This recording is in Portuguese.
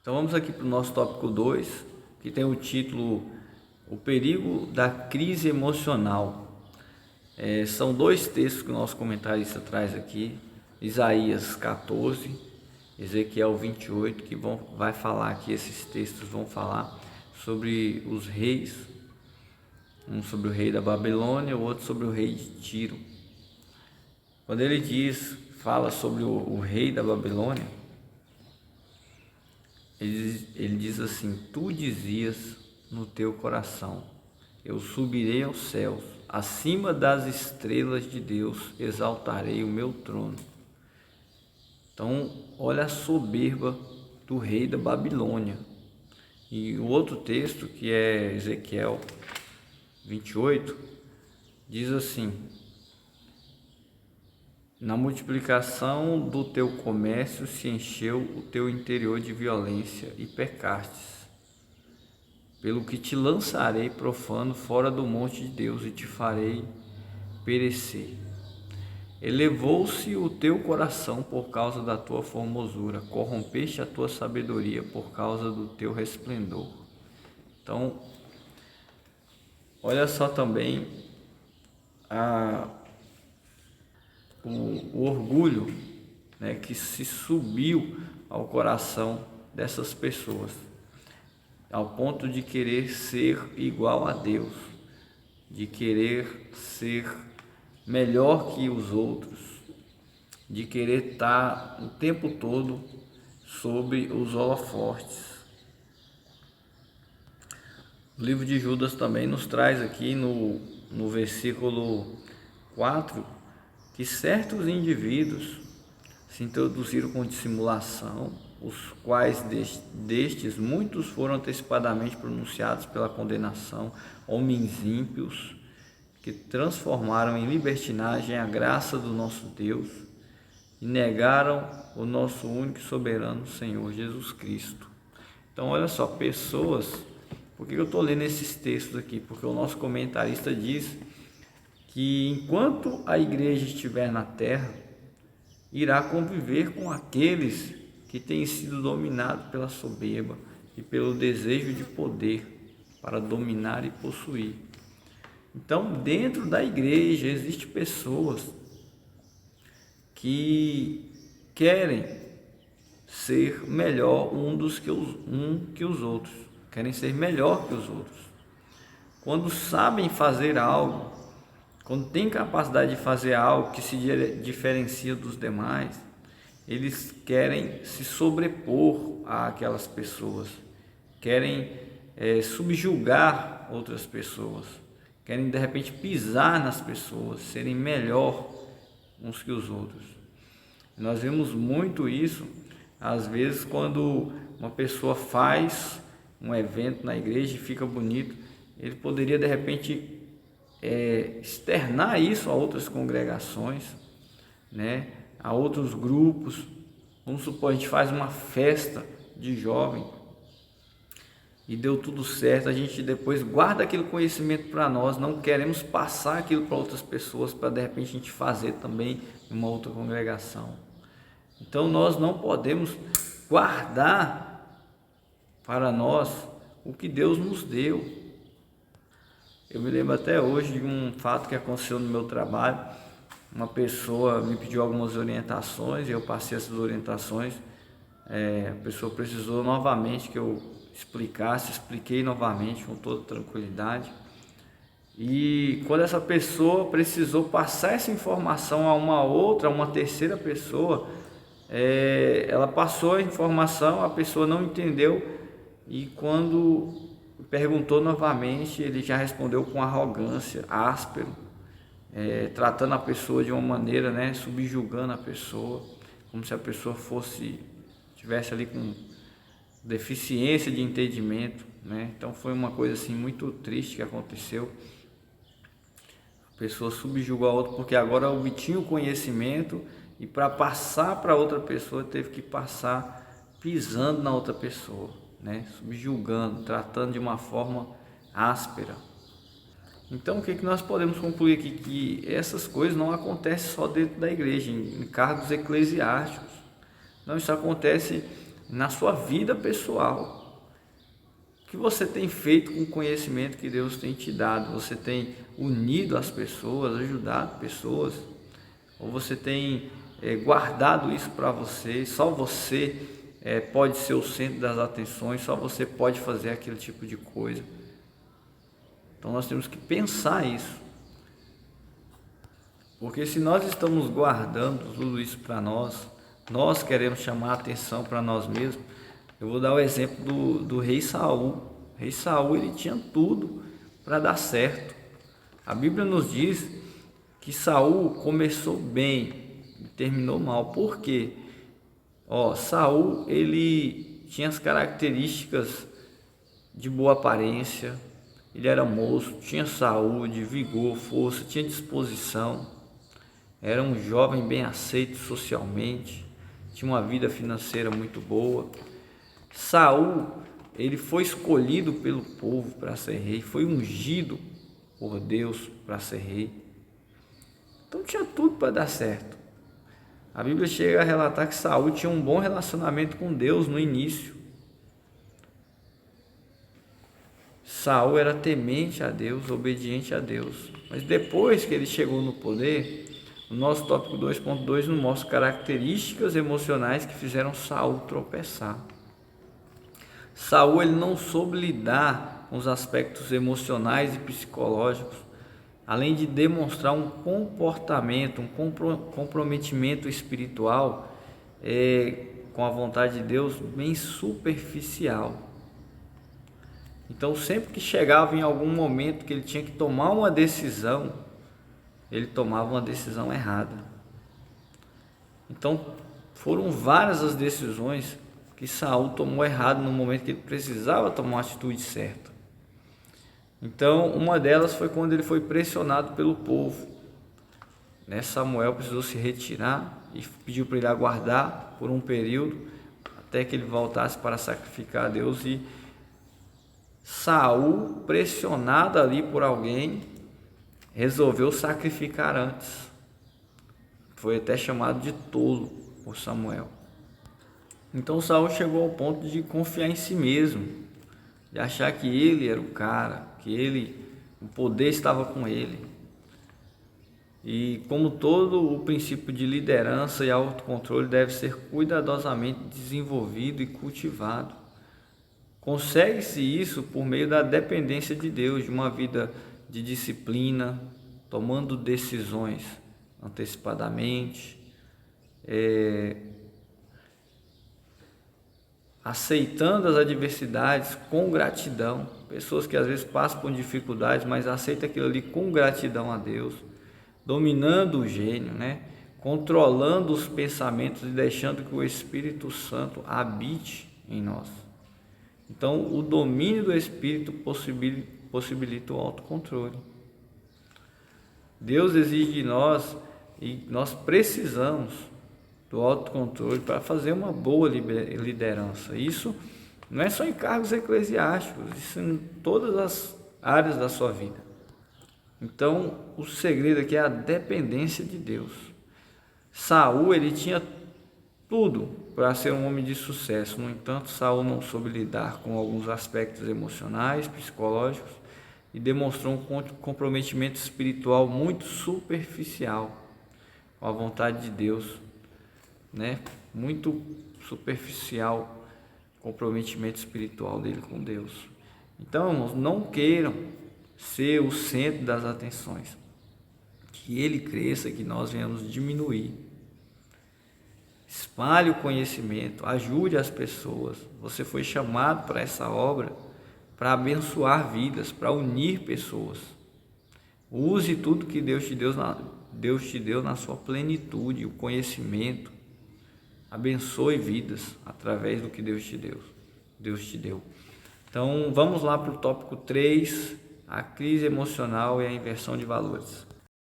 Então vamos aqui para o nosso tópico 2, que tem o título O Perigo da Crise Emocional. São dois textos que o nosso comentarista traz aqui, Isaías 14, Ezequiel 28, que vai falar aqui, esses textos vão falar sobre os reis, um sobre o rei da Babilônia, o outro sobre o rei de Tiro. Quando ele fala sobre o rei da Babilônia, ele diz assim: tu dizias no teu coração, eu subirei aos céus, acima das estrelas de Deus exaltarei o meu trono. Então, olha a soberba do rei da Babilônia. E o outro texto, que é Ezequiel 28, diz assim: na multiplicação do teu comércio se encheu o teu interior de violência e pecastes, pelo que te lançarei profano fora do monte de Deus e te farei perecer. Elevou-se o teu coração por causa da tua formosura, corrompeste a tua sabedoria por causa do teu resplendor. Então, olha só também o orgulho, né, que se subiu ao coração dessas pessoas, ao ponto de querer ser igual a Deus, de querer ser melhor que os outros, de querer estar o tempo todo sobre os holofotes. O livro de Judas também nos traz aqui no versículo 4 que certos indivíduos se introduziram com dissimulação, os quais destes muitos foram antecipadamente pronunciados pela condenação, homens ímpios, que transformaram em libertinagem a graça do nosso Deus e negaram o nosso único e soberano Senhor Jesus Cristo. Então olha só, pessoas, por que eu estou lendo esses textos aqui? Porque o nosso comentarista diz que enquanto a igreja estiver na terra, irá conviver com aqueles que têm sido dominados pela soberba e pelo desejo de poder para dominar e possuir. Então, dentro da igreja existem pessoas que querem ser melhor que os outros, querem ser melhor que os outros. Quando sabem fazer algo, quando têm capacidade de fazer algo que se diferencia dos demais, eles querem se sobrepor àquelas pessoas, querem subjugar outras pessoas, querem de repente pisar nas pessoas, serem melhor uns que os outros. Nós vemos muito isso, às vezes, quando uma pessoa faz um evento na igreja e fica bonito, ele poderia de repente externar isso a outras congregações, né? A outros grupos. Vamos supor, a gente faz uma festa de jovem e deu tudo certo, a gente depois guarda aquele conhecimento para nós, não queremos passar aquilo para outras pessoas, para de repente a gente fazer também em uma outra congregação. Então nós não podemos guardar para nós o que Deus nos deu. Eu me lembro até hoje de um fato que aconteceu no meu trabalho. Uma pessoa me pediu algumas orientações e eu passei essas orientações. A pessoa precisou novamente que eu expliquei novamente com toda tranquilidade. E quando essa pessoa precisou passar essa informação a uma terceira pessoa, ela passou a informação, a pessoa não entendeu, e quando perguntou novamente, ele já respondeu com arrogância, áspero, tratando a pessoa de uma maneira, né, subjugando a pessoa, como se a pessoa tivesse ali com deficiência de entendimento, né? Então foi uma coisa assim muito triste que aconteceu. A pessoa subjugou a outra porque agora obtinha o conhecimento e para passar para outra pessoa teve que passar pisando na outra pessoa, né? Subjugando, tratando de uma forma áspera. Então o que nós podemos concluir aqui? Que essas coisas não acontecem só dentro da igreja, em cargos eclesiásticos. Não, isso acontece na sua vida pessoal. O que você tem feito com o conhecimento que Deus tem te dado? Você tem unido as pessoas, ajudado pessoas? Ou você tem guardado isso para você? Só você pode ser o centro das atenções, só você pode fazer aquele tipo de coisa. Então nós temos que pensar isso. Porque se nós estamos guardando tudo isso para nós queremos chamar a atenção para nós mesmos. Eu vou dar o exemplo do rei Saul. O rei Saul, ele tinha tudo para dar certo. A Bíblia nos diz que Saul começou bem e terminou mal. Por quê? Saul, ele tinha as características de boa aparência, ele era moço, tinha saúde, vigor, força, tinha disposição, era um jovem bem aceito socialmente, tinha uma vida financeira muito boa. Saul, ele foi escolhido pelo povo para ser rei, foi ungido por Deus para ser rei. Então tinha tudo para dar certo. A Bíblia chega a relatar que Saul tinha um bom relacionamento com Deus no início. Saul era temente a Deus, obediente a Deus. Mas depois que ele chegou no poder, o nosso tópico 2.2 nos mostra características emocionais que fizeram Saul tropeçar. Saul, ele não soube lidar com os aspectos emocionais e psicológicos, além de demonstrar um comportamento, um comprometimento espiritual com a vontade de Deus bem superficial. Então, sempre que chegava em algum momento que ele tinha que tomar uma decisão, ele tomava uma decisão errada. Então, foram várias as decisões que Saul tomou errado no momento que ele precisava tomar uma atitude certa. Então, uma delas foi quando ele foi pressionado pelo povo. Samuel precisou se retirar e pediu para ele aguardar por um período até que ele voltasse para sacrificar a Deus. E Saul, pressionado ali por alguém, resolveu sacrificar antes. Foi até chamado de tolo por Samuel. Então Saul chegou ao ponto de confiar em si mesmo, de achar que ele era o cara, que o poder estava com ele. E como todo o princípio de liderança e autocontrole deve ser cuidadosamente desenvolvido e cultivado. Consegue-se isso por meio da dependência de Deus, de uma vida de disciplina, tomando decisões antecipadamente, aceitando as adversidades com gratidão. Pessoas que às vezes passam por dificuldades, mas aceitam aquilo ali com gratidão a Deus, dominando o gênio, controlando os pensamentos e deixando que o Espírito Santo habite em nós. Então, o domínio do Espírito possibilita o autocontrole. Deus exige de nós, e nós precisamos do autocontrole para fazer uma boa liderança. Isso não é só em cargos eclesiásticos, isso em todas as áreas da sua vida. Então, o segredo aqui é a dependência de Deus. Saul, ele tinha tudo para ser um homem de sucesso. No entanto, Saul não soube lidar com alguns aspectos emocionais, psicológicos e demonstrou um comprometimento espiritual muito superficial com a vontade de Deus, muito superficial o comprometimento espiritual dele com Deus. Então, irmãos, não queiram ser o centro das atenções, que ele cresça, que nós venhamos diminuir. Espalhe o conhecimento, ajude as pessoas. Você foi chamado para essa obra, para abençoar vidas, para unir pessoas. Use tudo que Deus te deu na sua plenitude, o conhecimento. Abençoe vidas através do que Deus te deu. Então, vamos lá para o tópico 3, a crise emocional e a inversão de valores.